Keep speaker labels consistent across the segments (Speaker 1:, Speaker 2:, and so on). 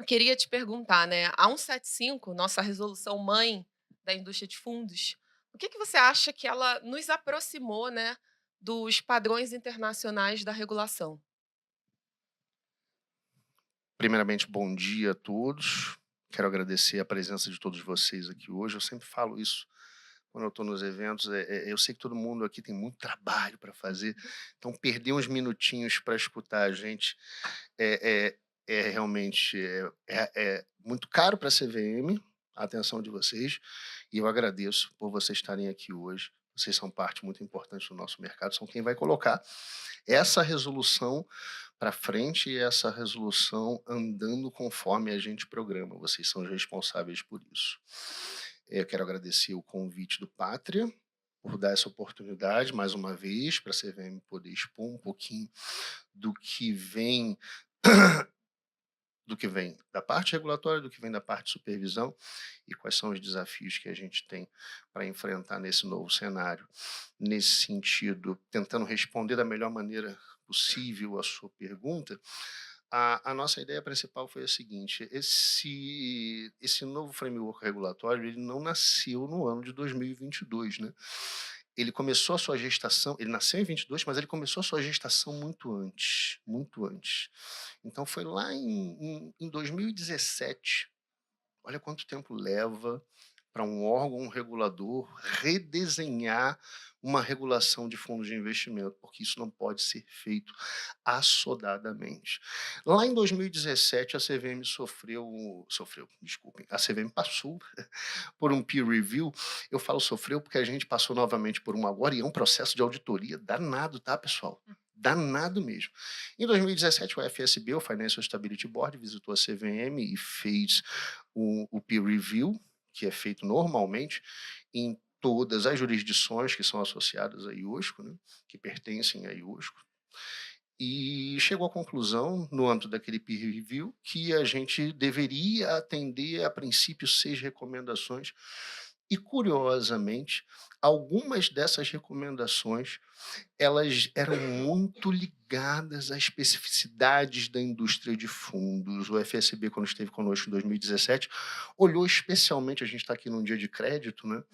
Speaker 1: Eu queria te perguntar, né, a 175, nossa resolução mãe da indústria de fundos, o que você acha que ela nos aproximou, né, dos padrões internacionais da regulação?
Speaker 2: Primeiramente, bom dia a todos. Quero agradecer a presença de todos vocês aqui hoje. Eu sempre falo isso quando eu estou nos eventos. Eu sei que todo mundo aqui tem muito trabalho para fazer, então perder uns minutinhos para escutar a gente é, realmente muito caro para a CVM, a atenção de vocês, e eu agradeço por vocês estarem aqui hoje. Vocês são parte muito importante do nosso mercado, são quem vai colocar essa resolução para frente e essa resolução andando conforme a gente programa. Vocês são os responsáveis por isso. Eu quero agradecer o convite do Pátria por dar essa oportunidade mais uma vez para a CVM poder expor um pouquinho do que vem da parte regulatória, do que vem da parte de supervisão e quais são os desafios que a gente tem para enfrentar nesse novo cenário. Nesse sentido, tentando responder da melhor maneira possível a sua pergunta, a nossa ideia principal foi a seguinte: esse novo framework regulatório ele não nasceu no ano de 2022, né? Ele começou a sua gestação, ele nasceu em 22, mas ele começou a sua gestação muito antes, muito antes. Então foi lá em 2017. Olha quanto tempo leva para um órgão regulador redesenhar uma regulação de fundos de investimento, porque isso não pode ser feito assodadamente. Lá em 2017, a CVM desculpem, a CVM passou por um peer review. Eu falo sofreu porque a gente passou novamente por um agora e é um processo de auditoria danado, tá, pessoal? Danado mesmo. Em 2017, o FSB, o Financial Stability Board, visitou a CVM e fez o peer review, que é feito normalmente em todas as jurisdições que são associadas à IOSCO, né, que pertencem à IOSCO, e chegou à conclusão, no âmbito daquele peer review, que a gente deveria atender, a princípio, 6 recomendações. E, curiosamente, algumas dessas recomendações elas eram muito ligadas às especificidades da indústria de fundos. O FSB, quando esteve conosco em 2017, olhou especialmente, a gente está aqui num dia de crédito, né?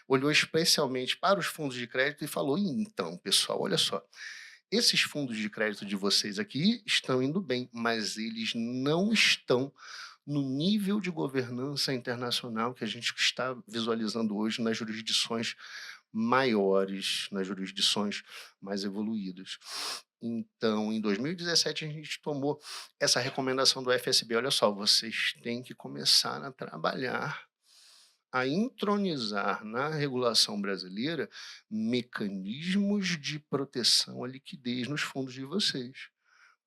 Speaker 2: Olhou especialmente para os fundos de crédito e falou: então, pessoal, olha só, esses fundos de crédito de vocês aqui estão indo bem, mas eles não estão no nível de governança internacional que a gente está visualizando hoje nas jurisdições maiores, nas jurisdições mais evoluídas. Então, em 2017, a gente tomou essa recomendação do FSB: olha só, vocês têm que começar a trabalhar, a entronizar na regulação brasileira mecanismos de proteção à liquidez nos fundos de vocês.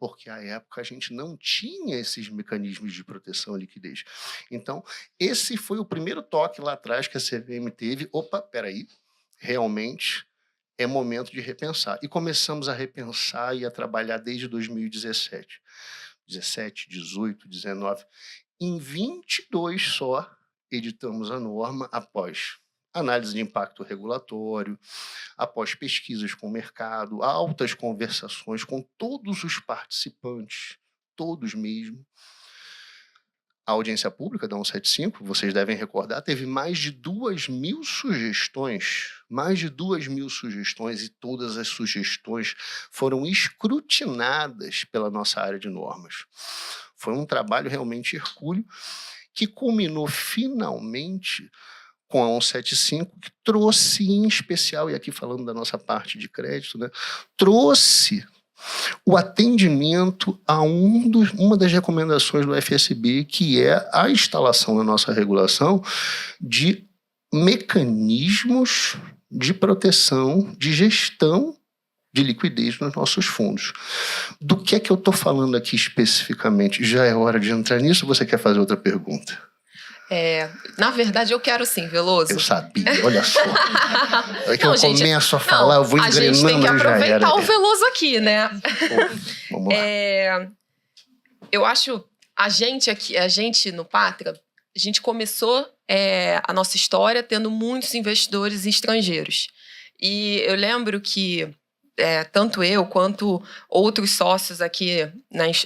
Speaker 2: Porque, à época, a gente não tinha esses mecanismos de proteção à liquidez. Então, esse foi o primeiro toque lá atrás que a CVM teve. Opa, peraí, realmente é momento de repensar. E começamos a repensar e a trabalhar desde 2017. 17, 18, 19. Em 22 só, editamos a norma após análise de impacto regulatório, após pesquisas com o mercado, altas conversações com todos os participantes, todos mesmo. A audiência pública da 175, vocês devem recordar, teve mais de 2.000 sugestões, e todas as sugestões foram escrutinadas pela nossa área de normas. Foi um trabalho realmente hercúleo, que culminou finalmente com a 175, que trouxe em especial, e aqui falando da nossa parte de crédito, né, trouxe o atendimento a uma das recomendações do FSB, que é a instalação na nossa regulação de mecanismos de proteção, de gestão de liquidez nos nossos fundos. Do que é que eu estou falando aqui especificamente? Já é hora de entrar nisso ou você quer fazer outra pergunta?
Speaker 1: Na verdade, eu quero sim, Veloso.
Speaker 2: Eu sabia, olha só. É que
Speaker 1: Não,
Speaker 2: eu
Speaker 1: gente,
Speaker 2: começo a falar, eu vou engrenando.
Speaker 1: A gente tem que
Speaker 2: já
Speaker 1: aproveitar
Speaker 2: era.
Speaker 1: o Veloso aqui, né?
Speaker 2: Vamos lá.
Speaker 1: Eu acho, a gente no Pátria, a gente começou a nossa história tendo muitos investidores estrangeiros. E eu lembro que tanto eu quanto outros sócios aqui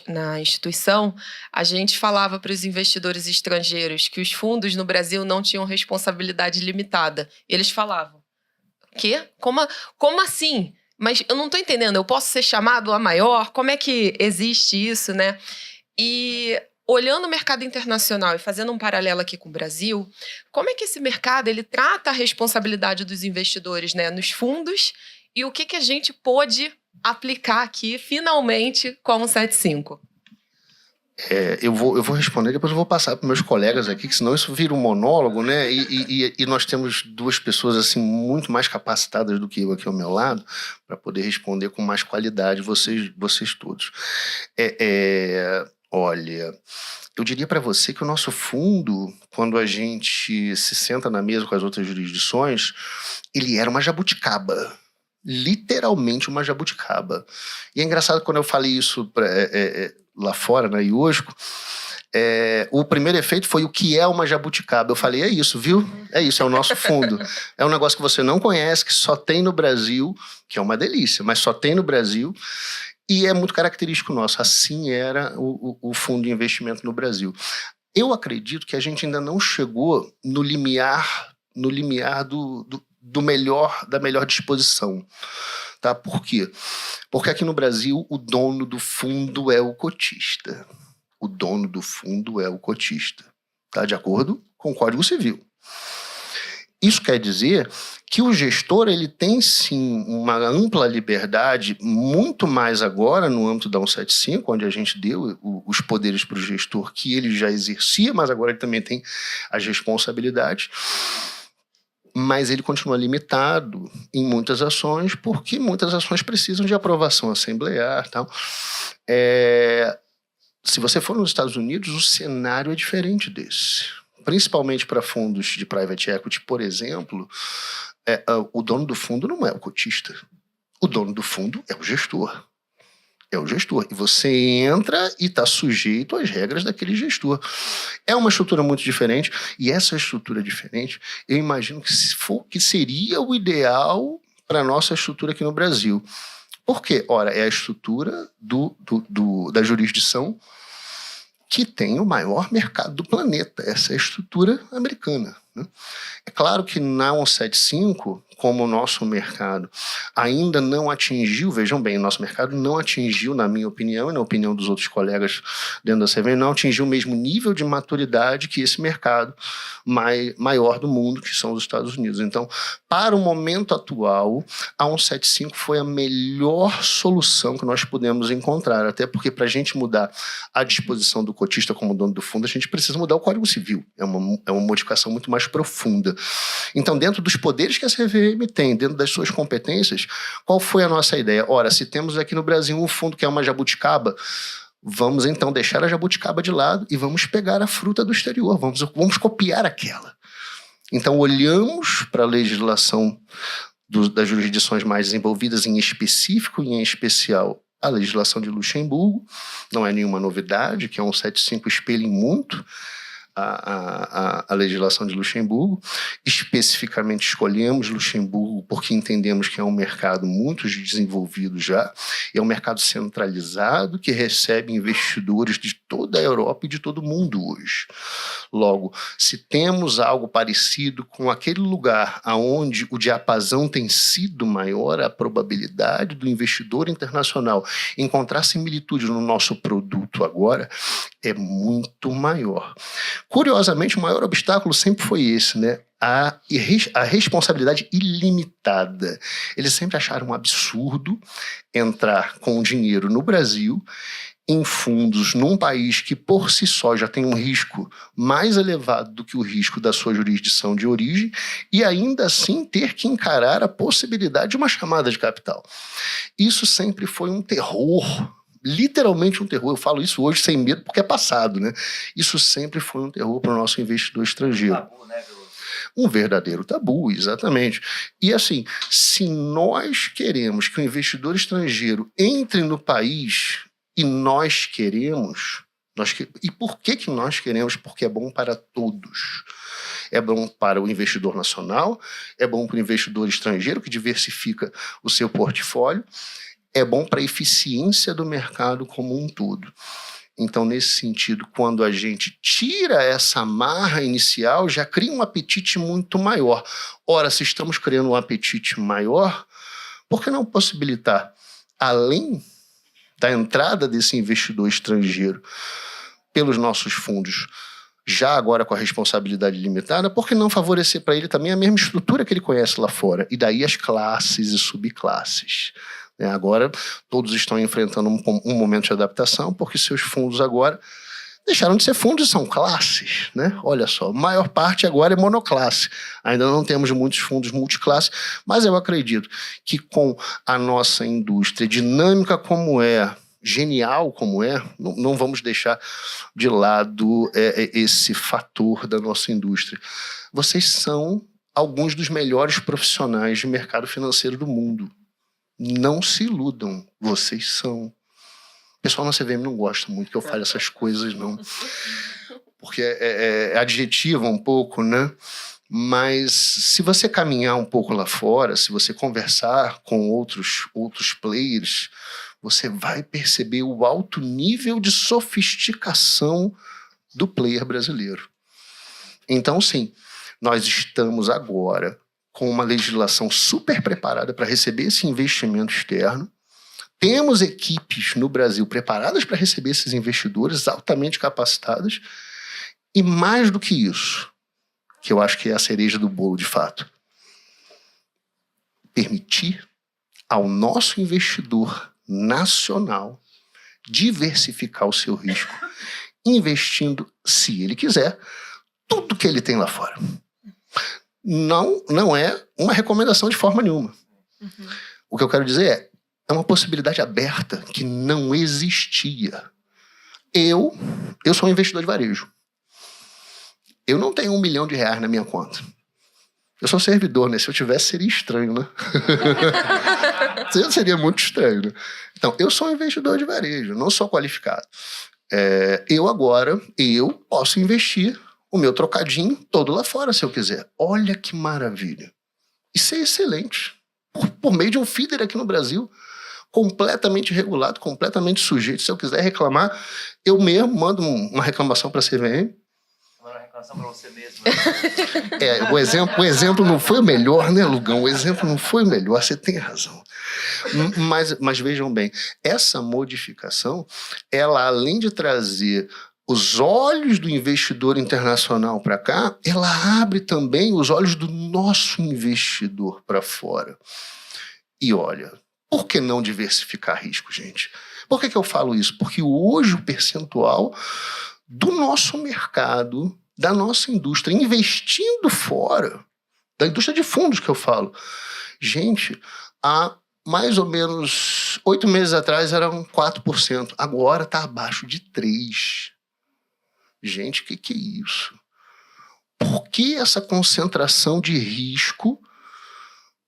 Speaker 1: na instituição, a gente falava para os investidores estrangeiros que os fundos no Brasil não tinham responsabilidade limitada. Eles falavam, quê? Como assim? Mas eu não estou entendendo, eu posso ser chamado a maior? Como é que existe isso, né? E olhando o mercado internacional e fazendo um paralelo aqui com o Brasil, como é que esse mercado ele trata a responsabilidade dos investidores, né, nos fundos, e o que a gente pôde aplicar aqui, finalmente, com o 175?
Speaker 2: Eu vou responder, depois eu vou passar para meus colegas aqui, que senão isso vira um monólogo, né? E nós temos duas pessoas assim muito mais capacitadas do que eu aqui ao meu lado para poder responder com mais qualidade, vocês todos. Olha, eu diria para você que o nosso fundo, quando a gente se senta na mesa com as outras jurisdições, ele era uma jabuticaba. Literalmente uma jabuticaba. E é engraçado quando eu falei isso lá fora, na IOSCO, o primeiro efeito foi o que é uma jabuticaba. Eu falei, é isso, viu? É isso, é o nosso fundo. É um negócio que você não conhece, que só tem no Brasil, que é uma delícia, mas só tem no Brasil, e é muito característico nosso. Assim era o fundo de investimento no Brasil. Eu acredito que a gente ainda não chegou no limiar da melhor disposição. Tá? Por quê? Porque aqui no Brasil o dono do fundo é o cotista. O dono do fundo é o cotista. Tá? De acordo com o Código Civil. Isso quer dizer que o gestor ele tem sim uma ampla liberdade, muito mais agora no âmbito da 175, onde a gente deu os poderes para o gestor que ele já exercia, mas agora ele também tem as responsabilidades. Mas ele continua limitado em muitas ações, porque muitas ações precisam de aprovação assemblear. Tal. Se você for nos Estados Unidos, o cenário é diferente desse. Principalmente para fundos de private equity, por exemplo, o dono do fundo não é o cotista. O dono do fundo é o gestor. É o gestor. E você entra e está sujeito às regras daquele gestor. É uma estrutura muito diferente. E essa estrutura diferente, eu imagino que seria o ideal para a nossa estrutura aqui no Brasil. Por quê? Ora, é a estrutura da jurisdição que tem o maior mercado do planeta. Essa é a estrutura americana. Né? É claro que na 175, como o nosso mercado ainda não atingiu, vejam bem, o nosso mercado não atingiu, na minha opinião e na opinião dos outros colegas dentro da CVM, não atingiu o mesmo nível de maturidade que esse mercado maior do mundo, que são os Estados Unidos. Então, para o momento atual, a 175 foi a melhor solução que nós pudemos encontrar, até porque para a gente mudar a disposição do cotista como dono do fundo, a gente precisa mudar o Código Civil. É uma modificação muito mais profunda. Então, dentro dos poderes que a CVM tem, dentro das suas competências, qual foi a nossa ideia? Ora, se temos aqui no Brasil um fundo que é uma jabuticaba, vamos então deixar a jabuticaba de lado e vamos pegar a fruta do exterior, vamos copiar aquela. Então, olhamos para a legislação das jurisdições mais desenvolvidas, em específico e em especial a legislação de Luxemburgo, não é nenhuma novidade, que a 175 espelha muito a legislação de Luxemburgo. Especificamente escolhemos Luxemburgo porque entendemos que é um mercado muito desenvolvido já, é um mercado centralizado que recebe investidores de toda a Europa e de todo o mundo hoje. Logo, se temos algo parecido com aquele lugar onde o diapasão tem sido maior, a probabilidade do investidor internacional encontrar similitude no nosso produto agora é muito maior. Curiosamente, o maior obstáculo sempre foi esse, né? A responsabilidade ilimitada. Eles sempre acharam um absurdo entrar com dinheiro no Brasil em fundos num país que por si só já tem um risco mais elevado do que o risco da sua jurisdição de origem e ainda assim ter que encarar a possibilidade de uma chamada de capital. Isso sempre foi um terror, literalmente um terror. Eu falo isso hoje sem medo porque é passado, né? Isso sempre foi um terror para o nosso investidor estrangeiro.
Speaker 3: Tabu, né, Veloso?
Speaker 2: Um verdadeiro tabu, exatamente. E assim, se nós queremos que o investidor estrangeiro entre no país e nós queremos, e por que nós queremos? Porque é bom para todos. É bom para o investidor nacional, é bom para o investidor estrangeiro, que diversifica o seu portfólio, é bom para a eficiência do mercado como um todo. Então, nesse sentido, quando a gente tira essa amarra inicial, já cria um apetite muito maior. Ora, se estamos criando um apetite maior, por que não possibilitar, além da entrada desse investidor estrangeiro pelos nossos fundos, já agora com a responsabilidade limitada, por que não favorecer para ele também a mesma estrutura que ele conhece lá fora? E daí as classes e subclasses. Agora, todos estão enfrentando um momento de adaptação, porque seus fundos agora deixaram de ser fundos e são classes. Né? Olha só, a maior parte agora é monoclasse. Ainda não temos muitos fundos multiclasse, mas eu acredito que com a nossa indústria dinâmica como é, genial como é, não vamos deixar de lado esse fator da nossa indústria. Vocês são alguns dos melhores profissionais de mercado financeiro do mundo. Não se iludam, vocês são. O pessoal na CVM não gosta muito que eu fale essas coisas, não. Porque é adjetiva um pouco, né? Mas se você caminhar um pouco lá fora, se você conversar com outros players, você vai perceber o alto nível de sofisticação do player brasileiro. Então, sim, nós estamos agora com uma legislação super preparada para receber esse investimento externo. Temos equipes no Brasil preparadas para receber esses investidores, altamente capacitadas. E mais do que isso, que eu acho que é a cereja do bolo de fato, permitir ao nosso investidor nacional diversificar o seu risco, investindo, se ele quiser, tudo que ele tem lá fora. Não é uma recomendação de forma nenhuma. Uhum. O que eu quero dizer é uma possibilidade aberta que não existia. Eu sou um investidor de varejo. Eu não tenho R$1 milhão na minha conta. Eu sou servidor, né? Se eu tivesse, seria estranho, né? Seria muito estranho, né? Então, eu sou um investidor de varejo, não sou qualificado. Eu posso investir o meu trocadinho todo lá fora, se eu quiser. Olha que maravilha. Isso é excelente. Por meio de um feeder aqui no Brasil, completamente regulado, completamente sujeito. Se eu quiser reclamar, eu mesmo mando uma reclamação para a CVM.
Speaker 3: Uma reclamação para você mesmo.
Speaker 2: O exemplo não foi o melhor, né, Lugão? O exemplo não foi o melhor, você tem razão. Mas vejam bem, essa modificação, ela além de trazer os olhos do investidor internacional para cá, ela abre também os olhos do nosso investidor para fora. E olha, por que não diversificar risco, gente? Por que eu falo isso? Porque hoje o percentual do nosso mercado, da nossa indústria, investindo fora, da indústria de fundos que eu falo, gente, há mais ou menos 8 meses atrás eram 4%, agora está abaixo de 3%. Gente, o que é isso? Por que essa concentração de risco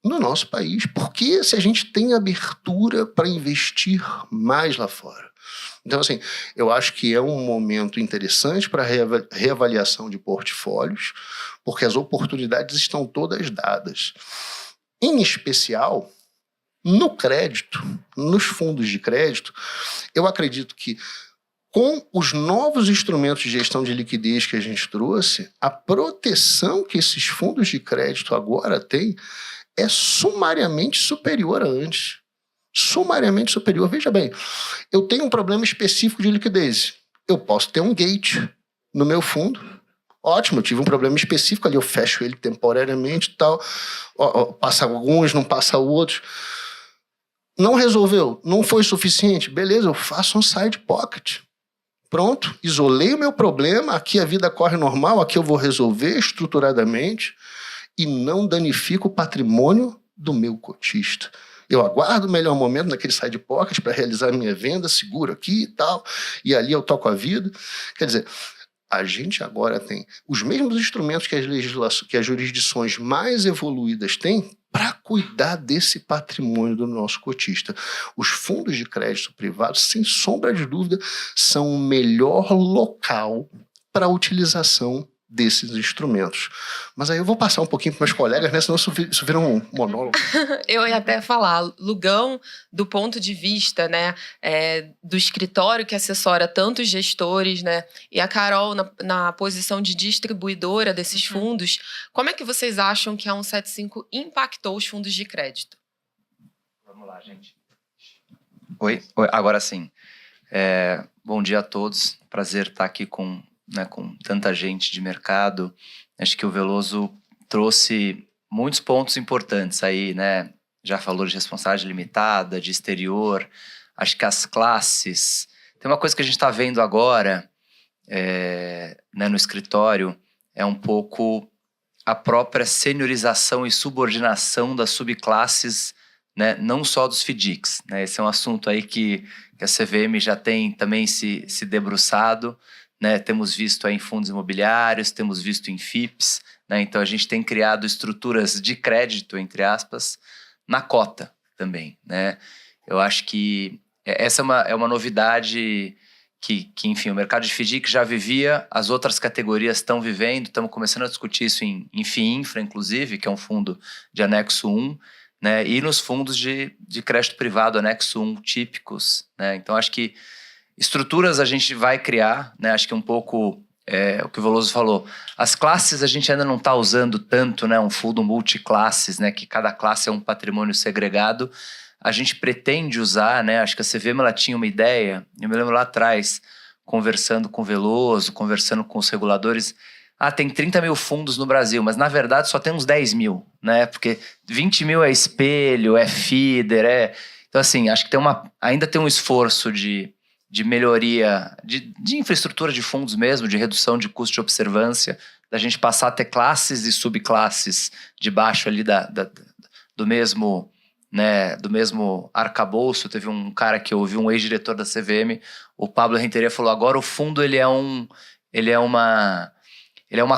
Speaker 2: no nosso país? Por que se a gente tem abertura para investir mais lá fora? Então, assim, eu acho que é um momento interessante para reavaliação de portfólios, porque as oportunidades estão todas dadas. Em especial, no crédito, nos fundos de crédito, eu acredito que com os novos instrumentos de gestão de liquidez que a gente trouxe, a proteção que esses fundos de crédito agora têm é sumariamente superior a antes. Sumariamente superior. Veja bem, eu tenho um problema específico de liquidez. Eu posso ter um gate no meu fundo. Ótimo, eu tive um problema específico ali, eu fecho ele temporariamente e tal. Passa alguns, não passa outros. Não resolveu, não foi suficiente. Beleza, eu faço um side pocket. Pronto, isolei o meu problema, aqui a vida corre normal, aqui eu vou resolver estruturadamente e não danifico o patrimônio do meu cotista. Eu aguardo o melhor momento naquele side pocket para realizar a minha venda, seguro aqui e tal, e ali eu toco a vida. Quer dizer, a gente agora tem os mesmos instrumentos que as jurisdições mais evoluídas têm para cuidar desse patrimônio do nosso cotista. Os fundos de crédito privados, sem sombra de dúvida, são o melhor local para a utilização desses instrumentos. Mas aí eu vou passar um pouquinho para meus colegas, né? Senão isso vira um monólogo.
Speaker 1: Eu ia até falar, Lugão, do ponto de vista, né, do escritório que assessora tantos gestores, né, e a Carol na posição de distribuidora desses fundos, como é que vocês acham que a 175 impactou os fundos de crédito?
Speaker 3: Vamos lá, gente.
Speaker 4: Oi, agora sim. Bom dia a todos. Prazer estar aqui com tanta gente de mercado. Acho que o Veloso trouxe muitos pontos importantes aí, né? Já falou de responsabilidade limitada, de exterior. Acho que as classes... Tem uma coisa que a gente está vendo agora, né, no escritório, é um pouco a própria seniorização e subordinação das subclasses, né, não só dos FDICs. Né? Esse é um assunto aí que a CVM já tem também se debruçado. Né? Temos visto aí em fundos imobiliários, temos visto em FIPs, né? Então a gente tem criado estruturas de crédito, entre aspas, na cota também. Né? Eu acho que essa é uma novidade que, enfim, o mercado de FDIC já vivia, as outras categorias estão vivendo, estamos começando a discutir isso em FIINFRA, inclusive, que é um fundo de anexo 1, né? E nos fundos de crédito privado, anexo 1 típicos. Né? Então acho que estruturas a gente vai criar, né? Acho que um pouco o que o Veloso falou. As classes a gente ainda não está usando tanto, né? Um fundo multiclasses, né? Que cada classe é um patrimônio segregado. A gente pretende usar, né? Acho que a CVM ela tinha uma ideia, eu me lembro lá atrás, conversando com o Veloso, conversando com os reguladores. Tem 30 mil fundos no Brasil, mas na verdade só tem uns 10 mil, né? Porque 20 mil é espelho, é feeder, Então assim, acho que ainda tem um esforço de melhoria de infraestrutura de fundos mesmo, de redução de custo de observância, da gente passar a ter classes e subclasses debaixo ali do mesmo, né, do mesmo arcabouço. Teve um cara que eu ouvi, um ex-diretor da CVM, o Pablo Renteria, falou: agora o fundo ele é uma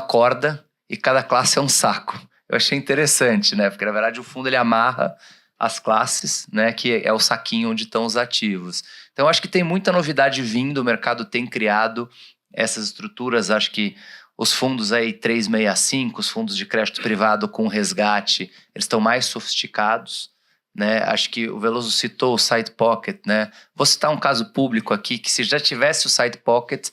Speaker 4: corda e cada classe é um saco. Eu achei interessante, né? Porque na verdade o fundo ele amarra as classes, né, que é o saquinho onde estão os ativos. Então, acho que tem muita novidade vindo, o mercado tem criado essas estruturas. Acho que os fundos aí 365, os fundos de crédito privado com resgate, eles estão mais sofisticados. Né? Acho que o Veloso citou o Side Pocket. Né? Vou citar um caso público aqui, que se já tivesse o Side Pocket,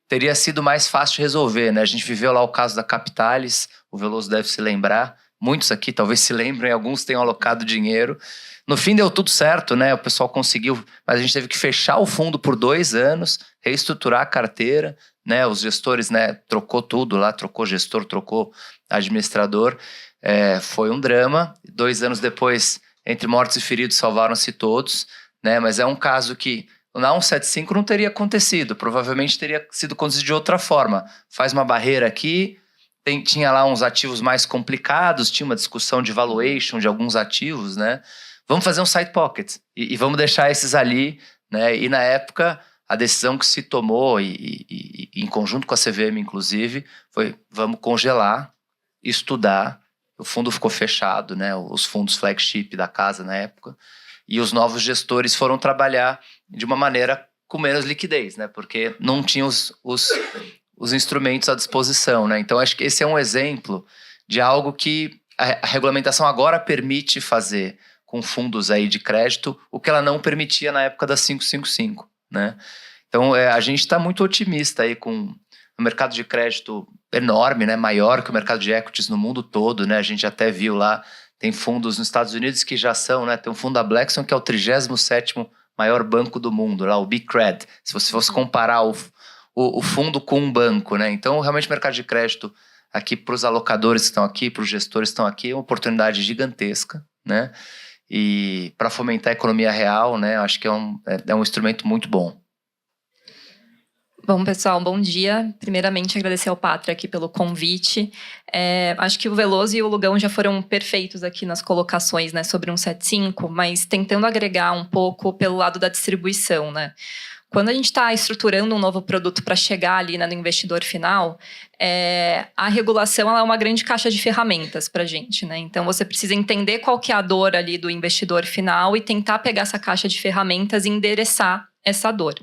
Speaker 4: teria sido mais fácil de resolver. Né? A gente viveu lá o caso da Capitalis, o Veloso deve se lembrar. Muitos aqui talvez se lembrem, alguns tenham alocado dinheiro. No fim deu tudo certo, né? O pessoal conseguiu, mas a gente teve que fechar o fundo por 2 anos, reestruturar a carteira, né? Os gestores, né? Trocou tudo lá, trocou gestor, trocou administrador. Foi um drama. 2 anos depois, entre mortos e feridos, salvaram-se todos, né? Mas é um caso que na 175 não teria acontecido, provavelmente teria sido conduzido de outra forma. Faz uma barreira aqui. Tinha lá uns ativos mais complicados, tinha uma discussão de valuation de alguns ativos, né? Vamos fazer um side pocket e vamos deixar esses ali, né? E na época, a decisão que se tomou, e em conjunto com a CVM, inclusive, foi: vamos congelar, estudar. O fundo ficou fechado, né? Os fundos flagship da casa na época. E os novos gestores foram trabalhar de uma maneira com menos liquidez, né? Porque não tinham os instrumentos à disposição, né? Então, acho que esse é um exemplo de algo que a regulamentação agora permite fazer com fundos aí de crédito, o que ela não permitia na época da 555, né? Então, a gente está muito otimista aí com um mercado de crédito enorme, né? Maior que o mercado de equities no mundo todo, né? A gente até viu lá, tem fundos nos Estados Unidos que já são, né? Tem um fundo da Blackstone que é o 37º maior banco do mundo, lá o BCRED. Se você fosse comparar o fundo com um banco, né? Então, realmente, o mercado de crédito aqui para os alocadores que estão aqui, para os gestores que estão aqui, é uma oportunidade gigantesca, né? E para fomentar a economia real, né? Acho que é um instrumento muito bom.
Speaker 5: Bom, pessoal, bom dia. Primeiramente, agradecer ao Pátria aqui pelo convite. Acho que o Veloso e o Lugão já foram perfeitos aqui nas colocações, né, sobre 175, mas tentando agregar um pouco pelo lado da distribuição, né? Quando a gente está estruturando um novo produto para chegar ali, né, no investidor final, a regulação ela é uma grande caixa de ferramentas para a gente, né? Então, você precisa entender qual que é a dor ali do investidor final e tentar pegar essa caixa de ferramentas e endereçar essa dor.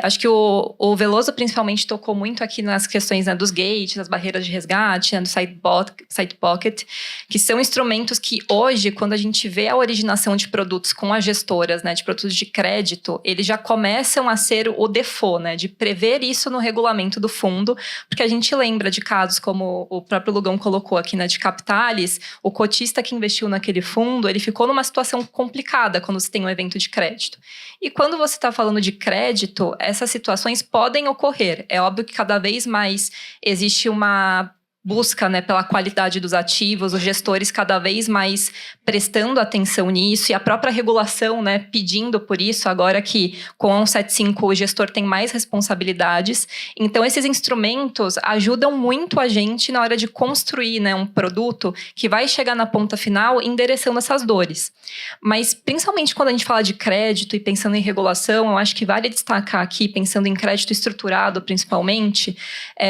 Speaker 5: Acho que o Veloso principalmente tocou muito aqui nas questões, né, dos gates, das barreiras de resgate, né, do side pocket, que são instrumentos que hoje, quando a gente vê a originação de produtos com as gestoras, né, de produtos de crédito, eles já começam a ser o default, né, de prever isso no regulamento do fundo, porque a gente lembra de casos como o próprio Lugão colocou aqui, né, de Capitalis, o cotista que investiu naquele fundo, ele ficou numa situação complicada quando você tem um evento de crédito. E quando você está falando de crédito, essas situações podem ocorrer. É óbvio que cada vez mais existe uma busca, né, pela qualidade dos ativos, os gestores cada vez mais prestando atenção nisso e a própria regulação, né, pedindo por isso, agora que com a 175 o gestor tem mais responsabilidades. Então, esses instrumentos ajudam muito a gente na hora de construir, né, um produto que vai chegar na ponta final endereçando essas dores. Mas, principalmente quando a gente fala de crédito e pensando em regulação, eu acho que vale destacar aqui, pensando em crédito estruturado principalmente,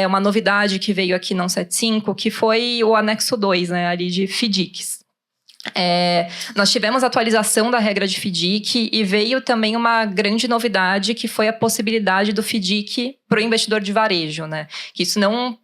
Speaker 5: uma novidade que veio aqui na 175, que foi o anexo 2, né, ali de FDICs. Nós tivemos a atualização da regra de FDIC e veio também uma grande novidade, que foi a possibilidade do FDIC para o investidor de varejo, né? Que isso não...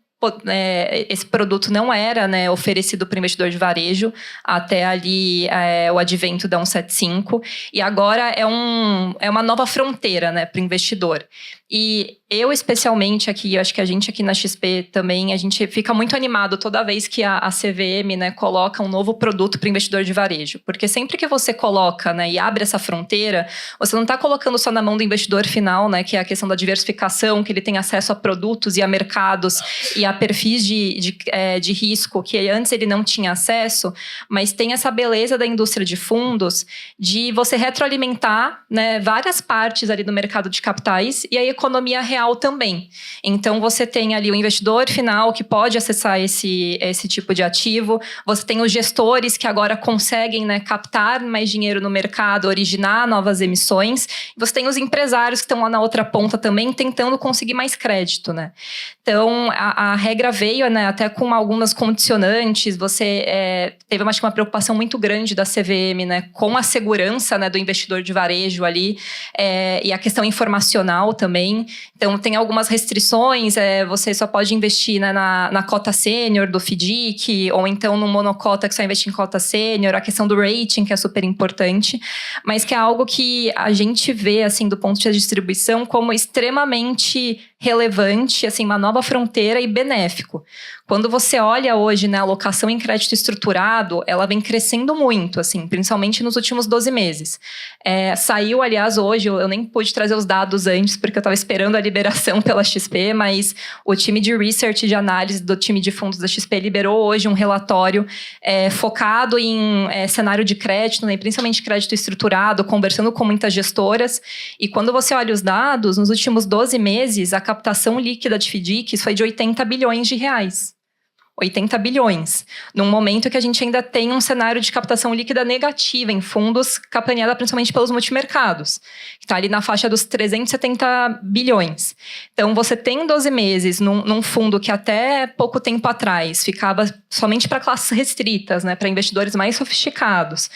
Speaker 5: esse produto não era, né, oferecido para o investidor de varejo até ali o advento da 175, e agora é uma nova fronteira, né, para o investidor. E eu, especialmente aqui, eu acho que a gente aqui na XP também, a gente fica muito animado toda vez que a CVM, né, coloca um novo produto para o investidor de varejo. Porque sempre que você coloca, né, e abre essa fronteira, você não está colocando só na mão do investidor final, né, que é a questão da diversificação, que ele tem acesso a produtos e a mercados e a perfis de risco que antes ele não tinha acesso, mas tem essa beleza da indústria de fundos de você retroalimentar, né, várias partes ali do mercado de capitais e a economia real também. Então, você tem ali o investidor final que pode acessar esse tipo de ativo, você tem os gestores que agora conseguem, né, captar mais dinheiro no mercado, originar novas emissões, e você tem os empresários que estão lá na outra ponta também tentando conseguir mais crédito, né? Então, a regra veio, né, até com algumas condicionantes, você teve, acho que, uma preocupação muito grande da CVM, né, com a segurança, né, do investidor de varejo ali, e a questão informacional também. Então, tem algumas restrições, você só pode investir, né, na cota sênior do FDIC, ou então no monocota que só investe em cota sênior, a questão do rating, que é super importante, mas que é algo que a gente vê, assim, do ponto de vista de distribuição, como extremamente relevante, assim, uma nova fronteira e benéfico. Quando você olha hoje, né, a alocação em crédito estruturado, ela vem crescendo muito, assim, principalmente nos últimos 12 meses. Saiu, aliás, hoje, eu nem pude trazer os dados antes, porque eu estava esperando a liberação pela XP, mas o time de research e de análise do time de fundos da XP liberou hoje um relatório focado em cenário de crédito, né, principalmente crédito estruturado, conversando com muitas gestoras. E quando você olha os dados, nos últimos 12 meses, a captação líquida de FDICs foi de 80 bilhões de reais. 80 bilhões, num momento que a gente ainda tem um cenário de captação líquida negativa em fundos, capitaneada principalmente pelos multimercados, que está ali na faixa dos 370 bilhões. Então, você tem 12 meses num fundo que até pouco tempo atrás ficava somente para classes restritas, né, para investidores mais sofisticados,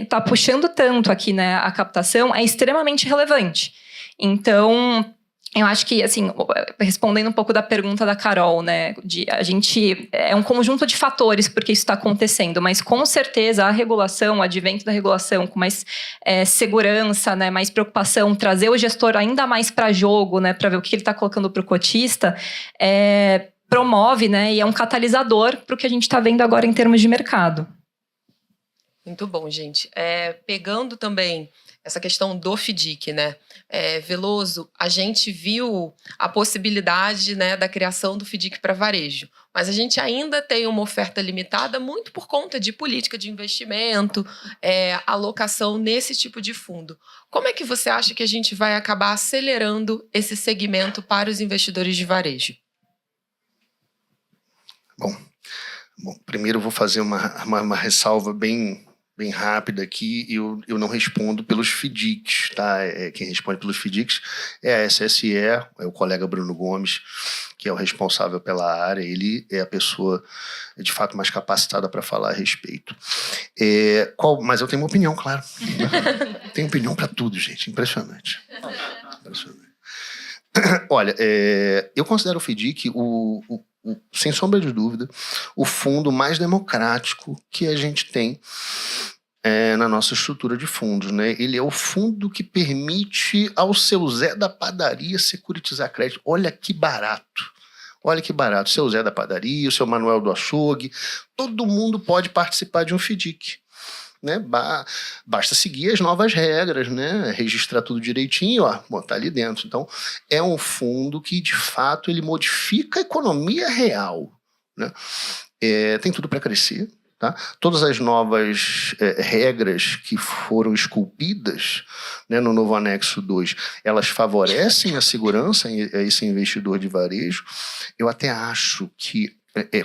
Speaker 5: tá puxando tanto aqui, né, a captação, é extremamente relevante. Então, eu acho que, assim, respondendo um pouco da pergunta da Carol, né, a gente é um conjunto de fatores porque isso está acontecendo, mas com certeza a regulação, o advento da regulação com mais segurança, né, mais preocupação, trazer o gestor ainda mais para jogo, né, para ver o que ele está colocando para o cotista, promove, né, e é um catalisador para o que a gente está vendo agora em termos de mercado.
Speaker 1: Muito bom, gente. Pegando também essa questão do FDIC, né? Veloso, a gente viu a possibilidade, né, da criação do FDIC para varejo, mas a gente ainda tem uma oferta limitada muito por conta de política de investimento, alocação nesse tipo de fundo. Como é que você acha que a gente vai acabar acelerando esse segmento para os investidores de varejo?
Speaker 2: Bom, primeiro eu vou fazer uma ressalva bem rápida aqui. Eu não respondo pelos FDICs, tá? Quem responde pelos FDICs é a SSE, é o colega Bruno Gomes, que é o responsável pela área, ele é a pessoa, de fato, mais capacitada para falar a respeito. Mas eu tenho uma opinião, claro. Tenho opinião para tudo, gente. Impressionante. Impressionante. Olha, eu considero o FDIC, sem sombra de dúvida, o fundo mais democrático que a gente tem na nossa estrutura de fundos, né? Ele é o fundo que permite ao seu Zé da padaria securitizar crédito. Olha que barato. Olha que barato. O seu Zé da padaria, o seu Manuel do açougue, todo mundo pode participar de um FDIC. Né? Basta seguir as novas regras, né? Registrar tudo direitinho, ó, botar ali dentro. Então, é um fundo que, de fato, ele modifica a economia real. Né? Tem tudo para crescer. Tá? Todas as novas regras que foram esculpidas, né, no novo anexo 2, elas favorecem a segurança a esse investidor de varejo. Eu até acho que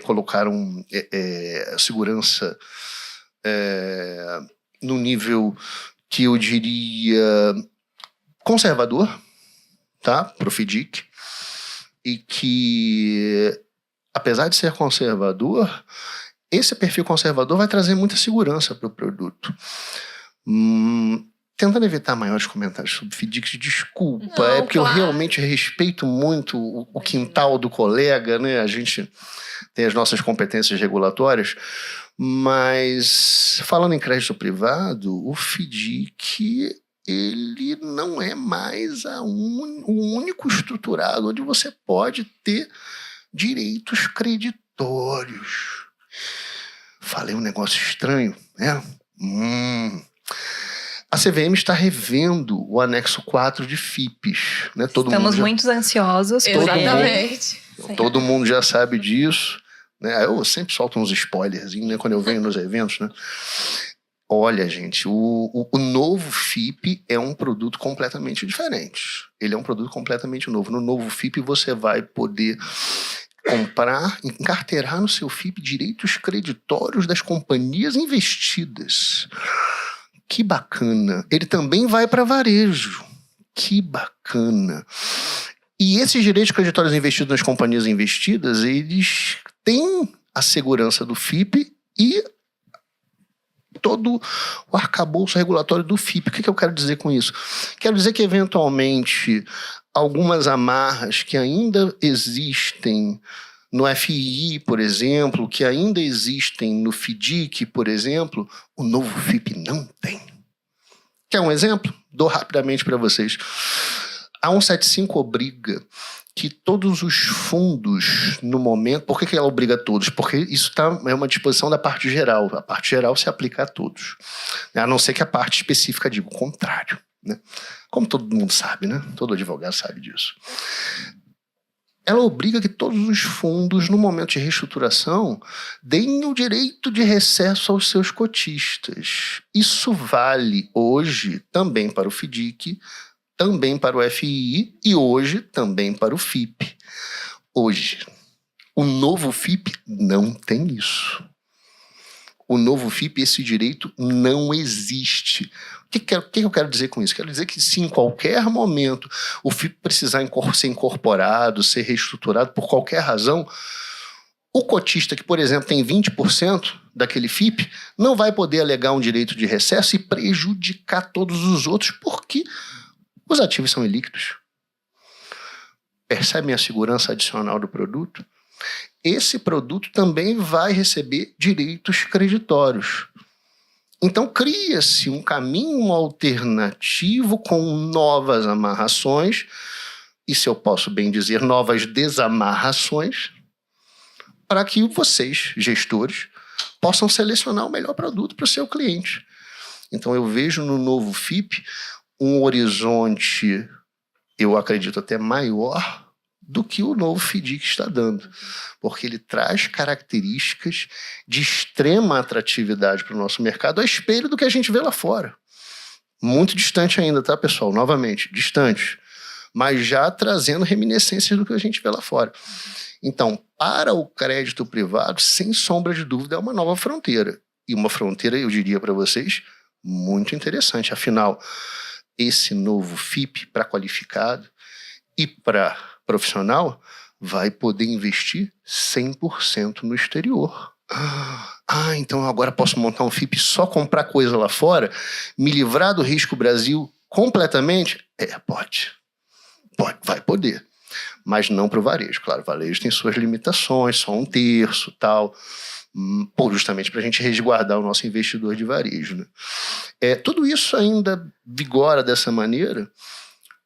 Speaker 2: colocaram a segurança no nível que eu diria conservador, tá? Para o FDIC, e que, apesar de ser conservador, esse perfil conservador vai trazer muita segurança para o produto. Tentando evitar maiores comentários sobre FDICs, desculpa,
Speaker 1: Não,
Speaker 2: porque
Speaker 1: claro.
Speaker 2: eu realmente respeito muito o quintal do colega, né? A gente tem as nossas competências regulatórias, mas falando em crédito privado, o FDIC ele não é mais o único estruturado onde você pode ter direitos creditórios. Falei um negócio estranho, né? A CVM está revendo o anexo 4 de FIPs. Né?
Speaker 5: Estamos muito ansiosos.
Speaker 1: Exatamente.
Speaker 2: Todo mundo já sabe disso. Né? Eu sempre solto uns spoilerzinhos, né, quando eu venho nos eventos. Né? Olha, gente, o novo FIP é um produto completamente diferente. Ele é um produto completamente novo. No novo FIP você vai poder comprar, encarteirar no seu FIP direitos creditórios das companhias investidas. Que bacana. Ele também vai para varejo. Que bacana. E esses direitos creditórios investidos nas companhias investidas, eles têm a segurança do FIP e todo o arcabouço regulatório do FIP. O que eu quero dizer com isso? Quero dizer que, eventualmente, algumas amarras que ainda existem no FII, por exemplo, que ainda existem no FDIC, por exemplo, o novo FIP não tem. Quer um exemplo? Dou rapidamente para vocês. A 175 obriga que todos os fundos, no momento... Por que ela obriga todos? Porque isso é uma disposição da parte geral. A parte geral se aplica a todos. A não ser que a parte específica diga o contrário. Né? Como todo mundo sabe, né? Todo advogado sabe disso. Ela obriga que todos os fundos, no momento de reestruturação, deem o direito de recesso aos seus cotistas. Isso vale hoje também para o FDIC, também para o FII e hoje também para o FIP. Hoje, o novo FIP não tem isso. O novo FIP, esse direito não existe. O que eu quero dizer com isso? Quero dizer que se em qualquer momento o FIP precisar ser incorporado, ser reestruturado por qualquer razão, o cotista que, por exemplo, tem 20% daquele FIP não vai poder alegar um direito de recesso e prejudicar todos os outros porque os ativos são ilíquidos. Percebem a segurança adicional do produto? Esse produto também vai receber direitos creditórios. Então, cria-se um caminho alternativo com novas amarrações, e se eu posso bem dizer, novas desamarrações, para que vocês, gestores, possam selecionar o melhor produto para o seu cliente. Então, eu vejo no novo FIP um horizonte, eu acredito até maior, do que o novo FDIC está dando. Porque ele traz características de extrema atratividade para o nosso mercado, a espelho do que a gente vê lá fora. Muito distante ainda, tá, pessoal? Novamente, distante. Mas já trazendo reminiscências do que a gente vê lá fora. Então, para o crédito privado, sem sombra de dúvida, é uma nova fronteira. E uma fronteira, eu diria para vocês, muito interessante. Afinal, esse novo FIP para qualificado e para profissional vai poder investir 100% no exterior. Então agora posso montar um FIP e só comprar coisa lá fora? Me livrar do risco Brasil completamente? Pode. Vai poder. Mas não para o varejo. Claro, o varejo tem suas limitações, só 1/3, tal. Justamente para a gente resguardar o nosso investidor de varejo, né? Tudo isso ainda vigora dessa maneira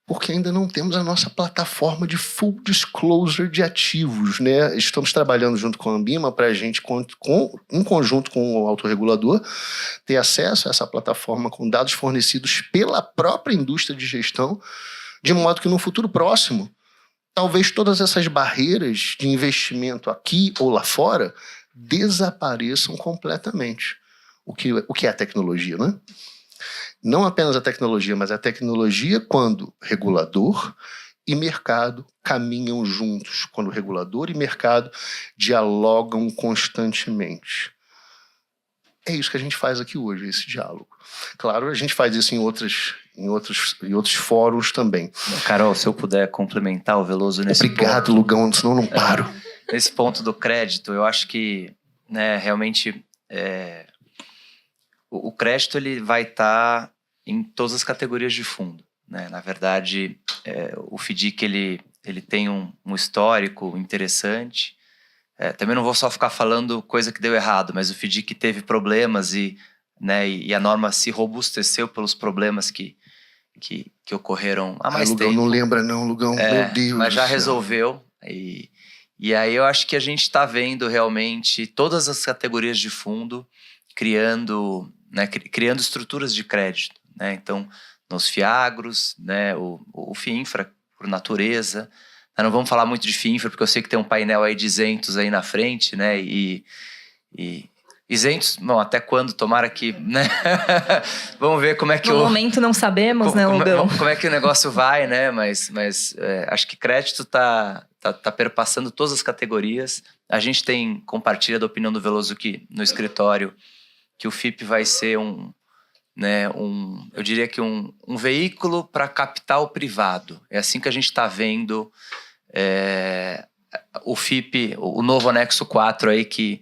Speaker 2: porque ainda não temos a nossa plataforma de full disclosure de ativos, né? Estamos trabalhando junto com a Ambima para a gente, em conjunto com o autorregulador, ter acesso a essa plataforma com dados fornecidos pela própria indústria de gestão, de modo que no futuro próximo, talvez todas essas barreiras de investimento aqui ou lá fora desapareçam completamente. O que é a tecnologia, né? Não apenas a tecnologia, mas a tecnologia quando regulador e mercado caminham juntos, quando regulador e mercado dialogam constantemente. É isso que a gente faz aqui hoje, esse diálogo. Claro, a gente faz isso em outros fóruns também.
Speaker 4: Carol, se eu puder complementar o Veloso nesse
Speaker 2: Obrigado,
Speaker 4: ponto,
Speaker 2: Lugão, senão eu não paro.
Speaker 4: Nesse ponto do crédito, eu acho que, né, realmente o crédito ele vai estar em todas as categorias de fundo, né? Na verdade, o FDIC ele tem um histórico interessante. Também não vou só ficar falando coisa que deu errado, mas o FDIC teve problemas e a norma se robusteceu pelos problemas que ocorreram há mais
Speaker 2: Lugão,
Speaker 4: tempo.
Speaker 2: não lembra não, Lugão, meu Deus.
Speaker 4: Mas já
Speaker 2: do céu.
Speaker 4: resolveu. E aí eu acho que a gente está vendo realmente todas as categorias de fundo criando estruturas de crédito, né? Então, nos FIAGROS, né, o FIINFRA, por natureza. Não vamos falar muito de FIINFRA, porque eu sei que tem um painel aí de isentos aí na frente, né? E isentos, bom, até quando? Tomara que, né? Vamos ver como é que
Speaker 5: No momento não sabemos, né, Lugão?
Speaker 4: como é que o negócio vai, né? Mas acho que crédito tá perpassando todas as categorias. A gente compartilha da opinião do Veloso aqui no escritório que o FIP vai ser eu diria que um veículo para capital privado. É assim que a gente está vendo o FIP, o novo anexo 4 aí que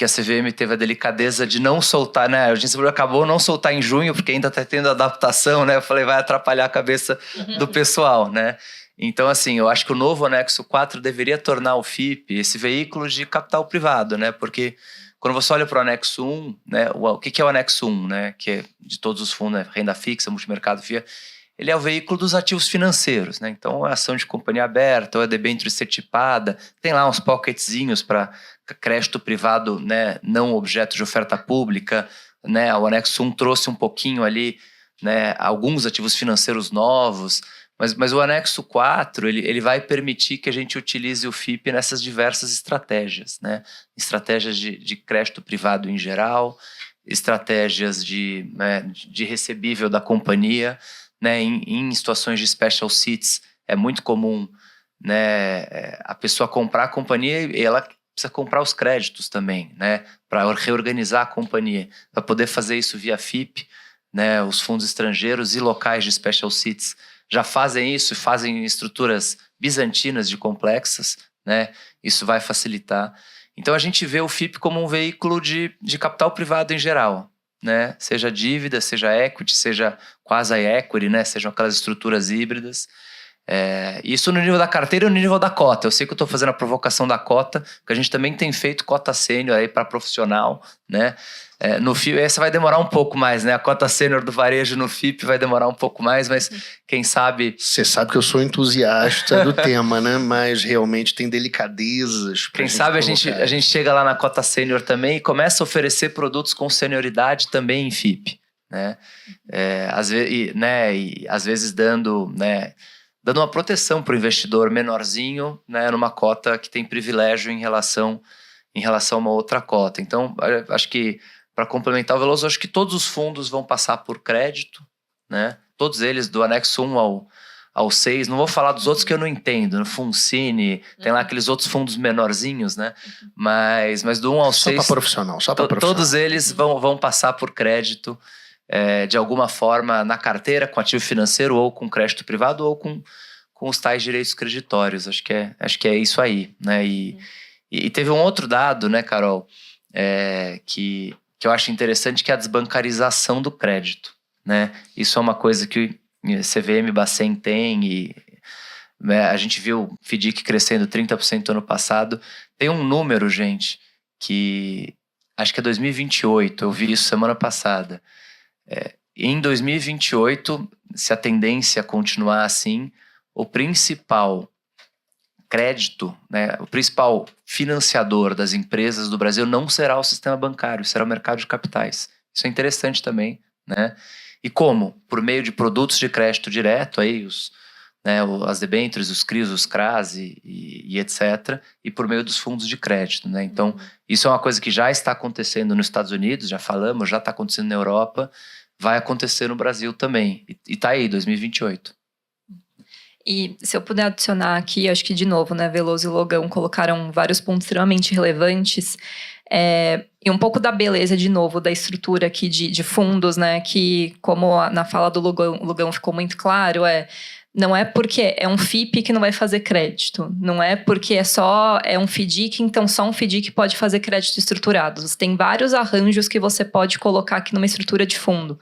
Speaker 4: a CVM teve a delicadeza de não soltar, né? A gente acabou não soltar em junho, porque ainda está tendo adaptação, né? Eu falei, vai atrapalhar a cabeça do pessoal, né? Então, assim, eu acho que o novo anexo 4 deveria tornar o FIP esse veículo de capital privado, né? Porque quando você olha para o anexo 1, né, o que é o anexo 1, né, que é de todos os fundos, né, renda fixa, multimercado, FIA, ele é o veículo dos ativos financeiros, né? Então, a ação de companhia aberta, ou a debênture certificada, tem lá uns pocketzinhos para crédito privado, né, não objeto de oferta pública, né? O anexo 1 trouxe um pouquinho ali, né, alguns ativos financeiros novos, mas o anexo 4, ele vai permitir que a gente utilize o FIP nessas diversas estratégias, né? Estratégias de crédito privado em geral, estratégias de recebível da companhia, né? Em situações de special seats, é muito comum, né, a pessoa comprar a companhia e ela precisa comprar os créditos também, né? Para reorganizar a companhia. Para poder fazer isso via FIP, né? Os fundos estrangeiros e locais de special seats já fazem isso, fazem estruturas bizantinas de complexas, né? Isso vai facilitar. Então a gente vê o FIP como um veículo de capital privado em geral, né? Seja dívida, seja equity, seja quasi-equity, né? Sejam aquelas estruturas híbridas. Isso no nível da carteira e no nível da cota. Eu sei que eu estou fazendo a provocação da cota, porque a gente também tem feito cota sênior aí para profissional, né? No FIP, essa vai demorar um pouco mais, né? A cota sênior do varejo no FIP vai demorar um pouco mais, mas quem sabe...
Speaker 2: Você sabe que eu sou entusiasta do tema, né? Mas realmente tem delicadezas.
Speaker 4: Quem sabe a gente chega lá na cota sênior também e começa a oferecer produtos com senioridade também em FIP, né? Às vezes dando uma proteção para o investidor menorzinho, né? Numa cota que tem privilégio em relação a uma outra cota. Então, acho que para complementar o Veloso, acho que todos os fundos vão passar por crédito, né? Todos eles, do anexo 1 ao 6. Não vou falar dos outros que eu não entendo. No Fundcine, tem lá aqueles outros fundos menorzinhos, né? Mas do 1 ao 6...
Speaker 2: Só para profissional,
Speaker 4: Todos eles vão passar por crédito de alguma forma na carteira, com ativo financeiro, ou com crédito privado, ou com com os tais direitos creditórios. Acho que é isso aí, né? E teve um outro dado, né, Carol, que eu acho interessante, que é a desbancarização do crédito, né? Isso é uma coisa que CVM, Bacen tem, e né, a gente viu o FDIC crescendo 30% ano passado. Tem um número, gente, que acho que é 2028, eu vi isso semana passada. Em 2028, se a tendência continuar assim, o principal crédito, né, o principal financiador das empresas do Brasil não será o sistema bancário, será o mercado de capitais. Isso é interessante também, né? E como? Por meio de produtos de crédito direto, aí as debêntures, os CRIs, os CRAs e etc. E por meio dos fundos de crédito, né? Então, isso é uma coisa que já está acontecendo nos Estados Unidos, já falamos, já está acontecendo na Europa, vai acontecer no Brasil também. E tá aí, 2028.
Speaker 5: E se eu puder adicionar aqui, acho que de novo, né, Veloso e Logão colocaram vários pontos extremamente relevantes. E um pouco da beleza, de novo, da estrutura aqui de fundos, né, que como na fala do Logão ficou muito claro, não é porque é um FIP que não vai fazer crédito. Não é porque é um FDIC, então só um FDIC pode fazer crédito estruturado. Você tem vários arranjos que você pode colocar aqui numa estrutura de fundo.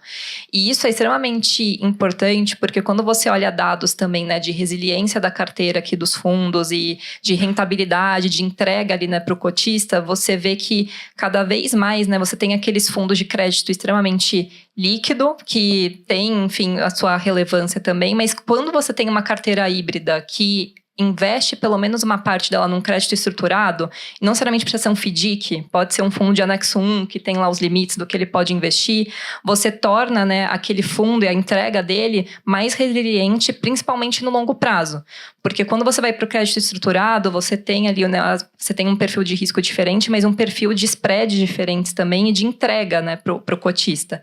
Speaker 5: E isso é extremamente importante, porque quando você olha dados também, né, de resiliência da carteira aqui dos fundos e de rentabilidade, de entrega ali, né, para o cotista, você vê que cada vez mais, né, você tem aqueles fundos de crédito extremamente líquido, que tem, enfim, a sua relevância também, mas quando você tem uma carteira híbrida que investe pelo menos uma parte dela num crédito estruturado, não necessariamente precisa ser um FDIC, pode ser um fundo de anexo 1, que tem lá os limites do que ele pode investir, você torna, né, aquele fundo e a entrega dele mais resiliente, principalmente no longo prazo. Porque quando você vai para o crédito estruturado, você tem ali, né, você tem um perfil de risco diferente, mas um perfil de spread diferentes também e de entrega, né, para o cotista.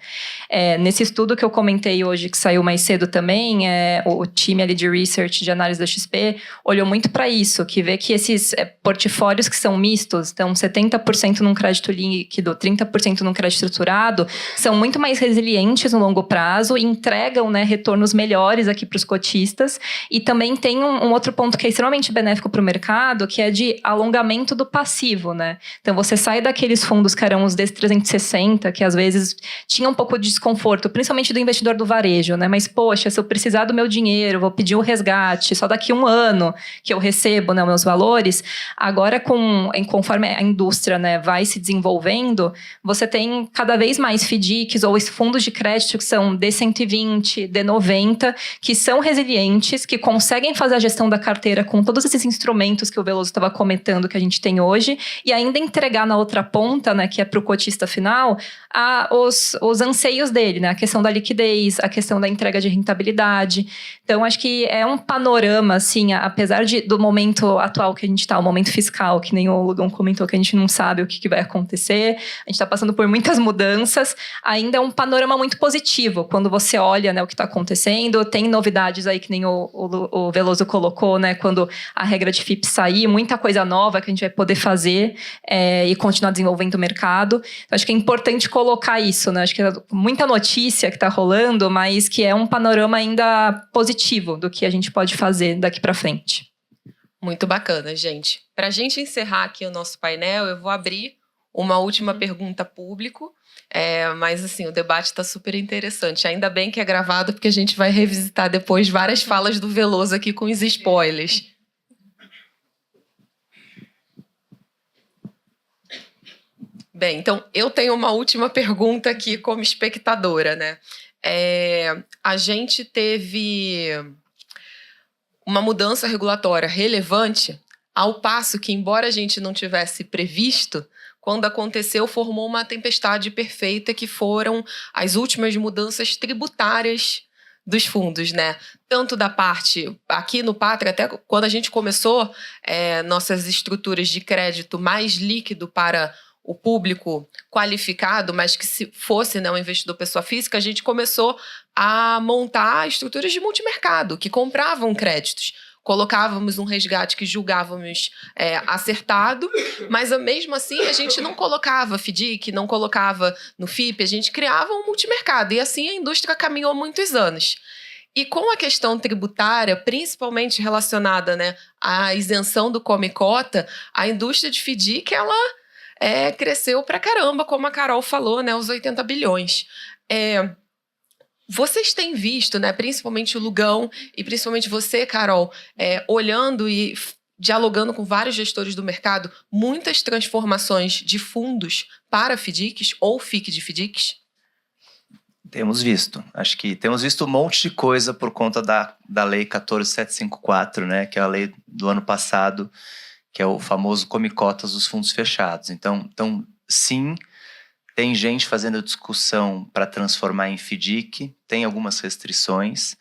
Speaker 5: Nesse estudo que eu comentei hoje, que saiu mais cedo também, o time ali de research, de análise da XP, olhou muito para isso, que vê que esses portfólios que são mistos, então 70% num crédito líquido, 30% num crédito estruturado, são muito mais resilientes no longo prazo e entregam, né, retornos melhores aqui para os cotistas. E também tem um outro ponto que é extremamente benéfico para o mercado, que é de alongamento do passivo, né? Então você sai daqueles fundos que eram os DC360, que às vezes tinha um pouco de desconforto, principalmente do investidor do varejo, né? Mas, poxa, se eu precisar do meu dinheiro, vou pedir o resgate só daqui a um ano que eu recebo, né, meus valores. Agora, conforme a indústria, né, vai se desenvolvendo, você tem cada vez mais FDICs ou fundos de crédito que são D120, D90, que são resilientes, que conseguem fazer a gestão da carteira com todos esses instrumentos que o Veloso estava comentando que a gente tem hoje, e ainda entregar na outra ponta, né, que é para o cotista final, os anseios dele, né, a questão da liquidez, a questão da entrega de rentabilidade. Então, acho que é um panorama, assim, apesar do momento atual que a gente está, o momento fiscal, que nem o Lugão comentou, que a gente não sabe o que vai acontecer, a gente está passando por muitas mudanças, ainda é um panorama muito positivo, quando você olha, né, o que está acontecendo, tem novidades aí, que nem o Veloso colocou, né, quando a regra de FIP sair, muita coisa nova que a gente vai poder fazer e continuar desenvolvendo o mercado. Então, acho que é importante colocar isso, né, acho que é muita notícia que está rolando, mas que é um panorama ainda positivo do que a gente pode fazer daqui para frente.
Speaker 1: Muito bacana, gente. Para a gente encerrar aqui o nosso painel, eu vou abrir uma última pergunta público, mas assim, o debate está super interessante. Ainda bem que é gravado, porque a gente vai revisitar depois várias falas do Veloso aqui com os spoilers. Bem, então eu tenho uma última pergunta aqui como espectadora, né? A gente teve uma mudança regulatória relevante, ao passo que, embora a gente não tivesse previsto, quando aconteceu, formou uma tempestade perfeita, que foram as últimas mudanças tributárias dos fundos, né? Tanto da parte, aqui no Pátria, até quando a gente começou nossas estruturas de crédito mais líquido para o público qualificado, mas que se fosse, né, um investidor pessoa física, a gente começou a montar estruturas de multimercado, que compravam créditos. Colocávamos um resgate que julgávamos acertado, mas mesmo assim a gente não colocava FDIC, não colocava no FIP, a gente criava um multimercado. E assim a indústria caminhou muitos anos. E com a questão tributária, principalmente relacionada, né, à isenção do come-cota, a indústria de FDIC, ela cresceu pra caramba, como a Carol falou, né, os 80 bilhões. Vocês têm visto, né, principalmente o Lugão e principalmente você, Carol, olhando e dialogando com vários gestores do mercado, muitas transformações de fundos para FDICs ou FIC de FDICs?
Speaker 4: Temos visto. Acho que temos visto um monte de coisa por conta da Lei 14.754, né, que é a lei do ano passado, que é o famoso come-cotas dos fundos fechados. Então, sim, tem gente fazendo discussão para transformar em FDIC, tem algumas restrições.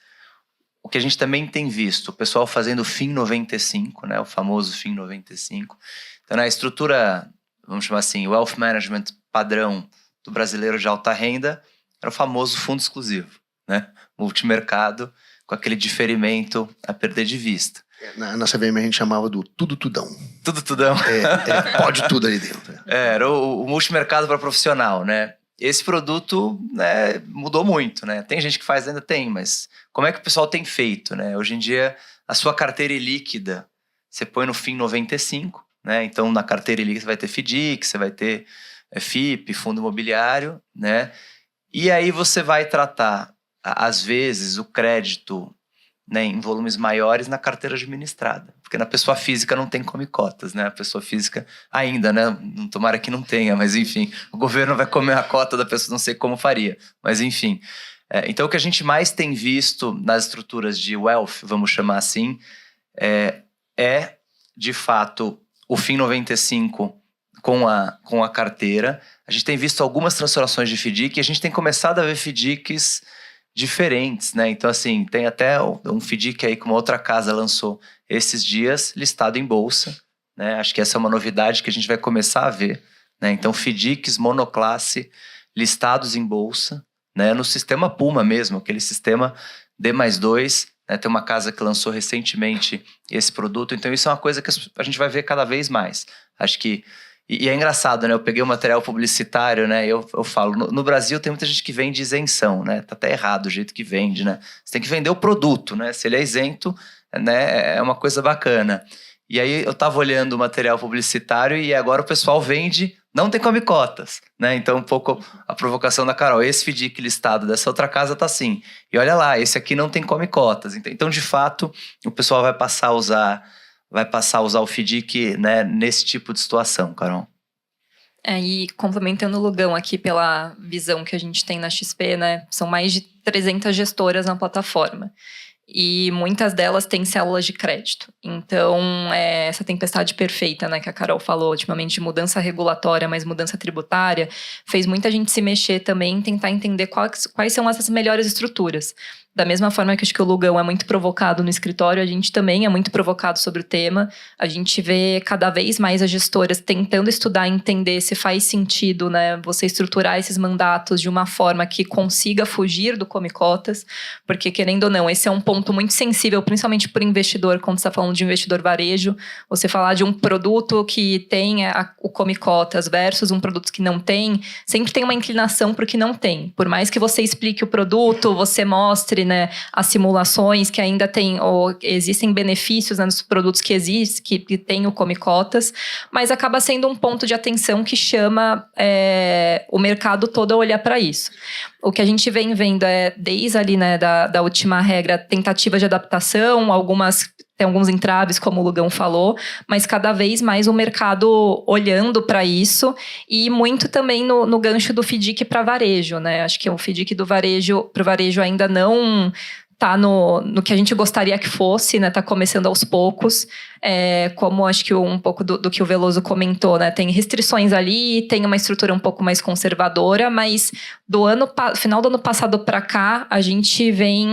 Speaker 4: O que a gente também tem visto, o pessoal fazendo o FIM 95, né, o famoso FIM 95. Então, na estrutura, vamos chamar assim, o Wealth Management padrão do brasileiro de alta renda, era o famoso fundo exclusivo, né, multimercado, com aquele diferimento a perder de vista.
Speaker 2: Na CVM a gente chamava do tudo-tudão.
Speaker 4: Tudo-tudão.
Speaker 2: Pode tudo ali dentro.
Speaker 4: Era o multimercado para profissional, né? Esse produto, né, mudou muito, né? Tem gente que faz, ainda tem, mas como é que o pessoal tem feito, né? Hoje em dia, a sua carteira ilíquida, você põe no FIM 95, né? Então, na carteira ilíquida você vai ter FDIC, você vai ter FIP, fundo imobiliário, né? E aí você vai tratar, às vezes, o crédito, né, em volumes maiores na carteira administrada. Porque na pessoa física não tem come-cotas, né? A pessoa física ainda, né? Tomara que não tenha, mas enfim. O governo vai comer a cota da pessoa, não sei como faria. Mas enfim. Então o que a gente mais tem visto nas estruturas de wealth, vamos chamar assim, é de fato o FIM 95 com a carteira. A gente tem visto algumas transformações de FDIC e a gente tem começado a ver FDICs diferentes, né? Então, assim, tem até um FDIC aí que uma outra casa lançou esses dias, listado em bolsa, né? Acho que essa é uma novidade que a gente vai começar a ver, né? Então, FDICs monoclasse listados em bolsa, né? No sistema Puma mesmo, aquele sistema D+2, né? Tem uma casa que lançou recentemente esse produto, então isso é uma coisa que a gente vai ver cada vez mais. Acho que e é engraçado, né? Eu peguei o material publicitário, né? Eu falo, no Brasil tem muita gente que vende isenção, né? Tá até errado o jeito que vende, né? Você tem que vender o produto, né? Se ele é isento, né? É uma coisa bacana. E aí eu tava olhando o material publicitário e agora o pessoal vende, não tem come-cotas, né? Então um pouco a provocação da Carol. Esse FDIC listado dessa outra casa tá assim. E olha lá, esse aqui não tem come-cotas. Então, de fato, o pessoal vai passar a usar o FDIC, né, nesse tipo de situação, Carol.
Speaker 5: E complementando o Lugão aqui pela visão que a gente tem na XP, né, são mais de 300 gestoras na plataforma. E muitas delas têm células de crédito. Então, essa tempestade perfeita, né, que a Carol falou, ultimamente, de mudança regulatória, mas mudança tributária, fez muita gente se mexer também, tentar entender quais são essas melhores estruturas. Da mesma forma que acho que o Lugão é muito provocado no escritório, a gente também é muito provocado sobre o tema. A gente vê cada vez mais as gestoras tentando estudar e entender se faz sentido, né, você estruturar esses mandatos de uma forma que consiga fugir do come-cotas, porque, querendo ou não, esse é um ponto muito sensível, principalmente para o investidor, quando você está falando de investidor varejo. Você falar de um produto que tem o come-cotas versus um produto que não tem, sempre tem uma inclinação para o que não tem. Por mais que você explique o produto, você mostre, né, as simulações que ainda tem, ou existem benefícios, né, nos produtos que existem, que tem o come-cotas, mas acaba sendo um ponto de atenção que chama o mercado todo a olhar para isso. O que a gente vem vendo desde ali, né, da última regra, tentativa de adaptação, tem alguns entraves, como o Lugão falou, mas cada vez mais o mercado olhando para isso e muito também no gancho do FDIC para varejo, né? Acho que o FDIC do varejo para o varejo ainda não tá no que a gente gostaria que fosse, né? Tá começando aos poucos. Como acho que um pouco do que o Veloso comentou, né? Tem restrições ali, tem uma estrutura um pouco mais conservadora, mas final do ano passado para cá, a gente vem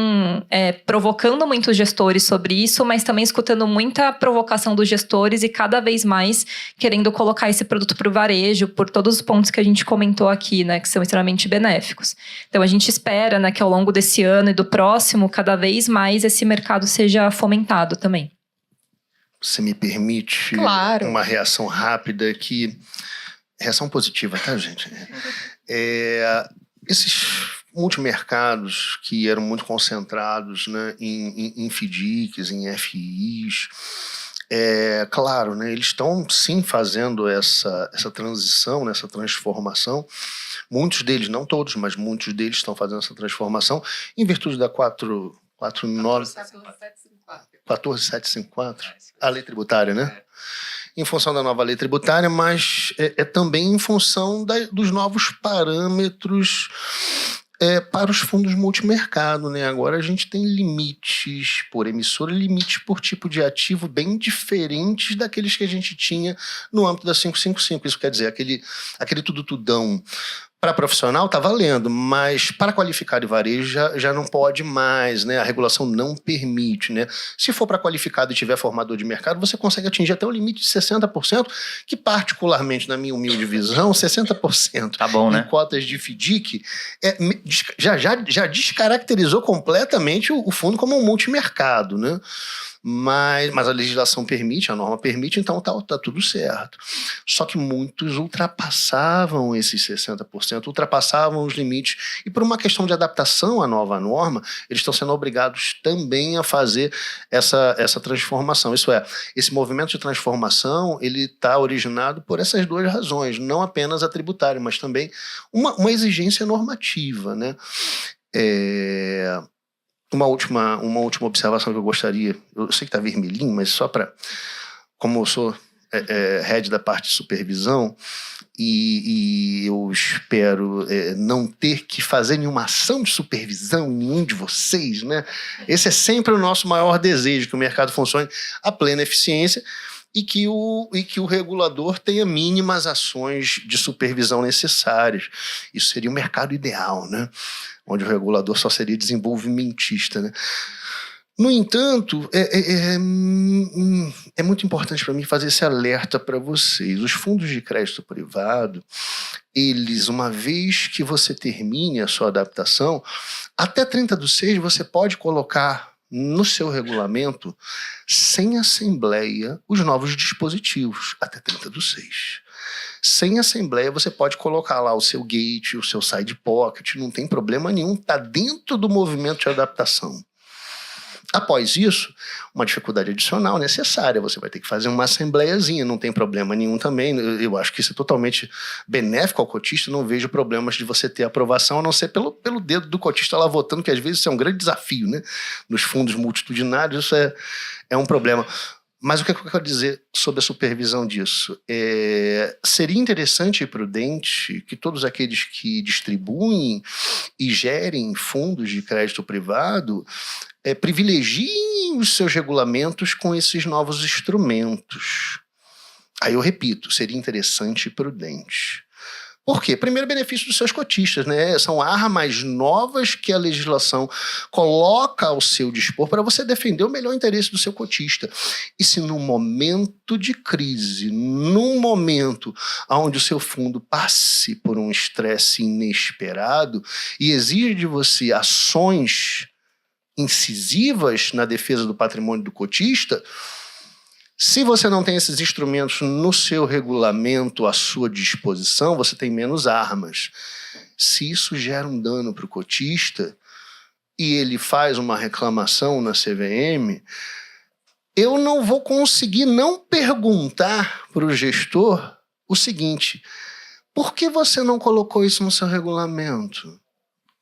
Speaker 5: provocando muitos gestores sobre isso, mas também escutando muita provocação dos gestores e cada vez mais querendo colocar esse produto para o varejo, por todos os pontos que a gente comentou aqui, né? Que são extremamente benéficos. Então, a gente espera, né, que ao longo desse ano e do próximo, cada vez mais esse mercado seja fomentado também.
Speaker 2: Você me permite
Speaker 1: Claro.
Speaker 2: uma reação rápida aqui. Reação positiva, tá, gente? Esses multimercados que eram muito concentrados, né, em FDICs, em FIIs, claro, né, eles estão sim fazendo essa transição, essa transformação. Muitos deles, não todos, mas muitos deles estão fazendo essa transformação em virtude da 14754, a lei tributária, né? Em função da nova lei tributária, mas também em função dos novos parâmetros para os fundos multimercado, né? Agora a gente tem limites por emissora, limites por tipo de ativo bem diferentes daqueles que a gente tinha no âmbito da 555. Isso quer dizer, aquele tudo-tudão para profissional está valendo, mas para qualificado e varejo já não pode mais, né? A regulação não permite, né? Se for para qualificado e tiver formador de mercado, você consegue atingir até um limite de 60%, que particularmente, na minha humilde visão, 60%
Speaker 4: Tá bom, né?
Speaker 2: em cotas de FDIC já descaracterizou completamente o fundo como um multimercado, né? Mas a legislação permite, a norma permite, então tá tudo certo. Só que muitos ultrapassavam esses 60%, ultrapassavam os limites. E por uma questão de adaptação à nova norma, eles estão sendo obrigados também a fazer essa transformação. Isso é, esse movimento de transformação, ele está originado por essas duas razões, não apenas a tributária, mas também uma exigência normativa, né? Uma última observação que eu gostaria, eu sei que está vermelhinho, mas só para, como eu sou head da parte de supervisão, e eu espero não ter que fazer nenhuma ação de supervisão em nenhum de vocês, né? Esse é sempre o nosso maior desejo, que o mercado funcione a plena eficiência e que o regulador tenha mínimas ações de supervisão necessárias. Isso seria o mercado ideal, né? Onde o regulador só seria desenvolvimentista, né? No entanto, é muito importante para mim fazer esse alerta para vocês. Os fundos de crédito privado, eles, uma vez que você termine a sua adaptação, até 30/6 você pode colocar no seu regulamento, sem assembleia, os novos dispositivos, até 30/6. Sem assembleia, você pode colocar lá o seu gate, o seu side pocket, não tem problema nenhum, está dentro do movimento de adaptação. Após isso, uma dificuldade adicional necessária, você vai ter que fazer uma assembleiazinha, não tem problema nenhum também, eu acho que isso é totalmente benéfico ao cotista, não vejo problemas de você ter aprovação, a não ser pelo dedo do cotista lá votando, que às vezes isso é um grande desafio, né? Nos fundos multitudinários isso é um problema. Mas o que eu quero dizer sobre a supervisão disso? Seria interessante e prudente que todos aqueles que distribuem e gerem fundos de crédito privado privilegiem os seus regulamentos com esses novos instrumentos. Aí eu repito, seria interessante e prudente. Por quê? Primeiro, benefício dos seus cotistas, né? São armas novas que a legislação coloca ao seu dispor para você defender o melhor interesse do seu cotista. E se num momento de crise, num momento onde o seu fundo passe por um estresse inesperado e exige de você ações incisivas na defesa do patrimônio do cotista, se você não tem esses instrumentos no seu regulamento à sua disposição, você tem menos armas. Se isso gera um dano para o cotista e ele faz uma reclamação na CVM, eu não vou conseguir não perguntar para o gestor o seguinte: por que você não colocou isso no seu regulamento?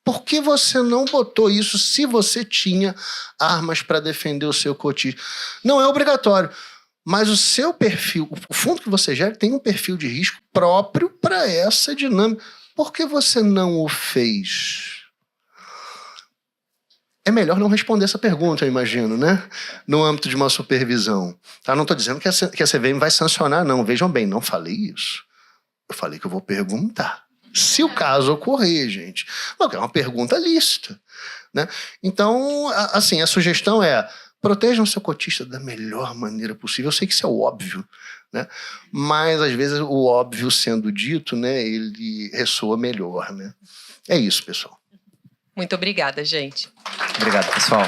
Speaker 2: Por que você não botou isso se você tinha armas para defender o seu cotista? Não é obrigatório. Mas o seu perfil, o fundo que você gera tem um perfil de risco próprio para essa dinâmica. Por que você não o fez? É melhor não responder essa pergunta, eu imagino, né? No âmbito de uma supervisão. Tá? Não estou dizendo que a CVM vai sancionar, não. Vejam bem, não falei isso. Eu falei que eu vou perguntar. Se o caso ocorrer, gente. É uma pergunta lícita, né? Então, assim, a sugestão é: protejam o seu cotista da melhor maneira possível. Eu sei que isso é o óbvio, né? Mas, às vezes, o óbvio sendo dito, né, ele ressoa melhor, né? É isso, pessoal.
Speaker 1: Muito obrigada, gente.
Speaker 4: Obrigado, pessoal.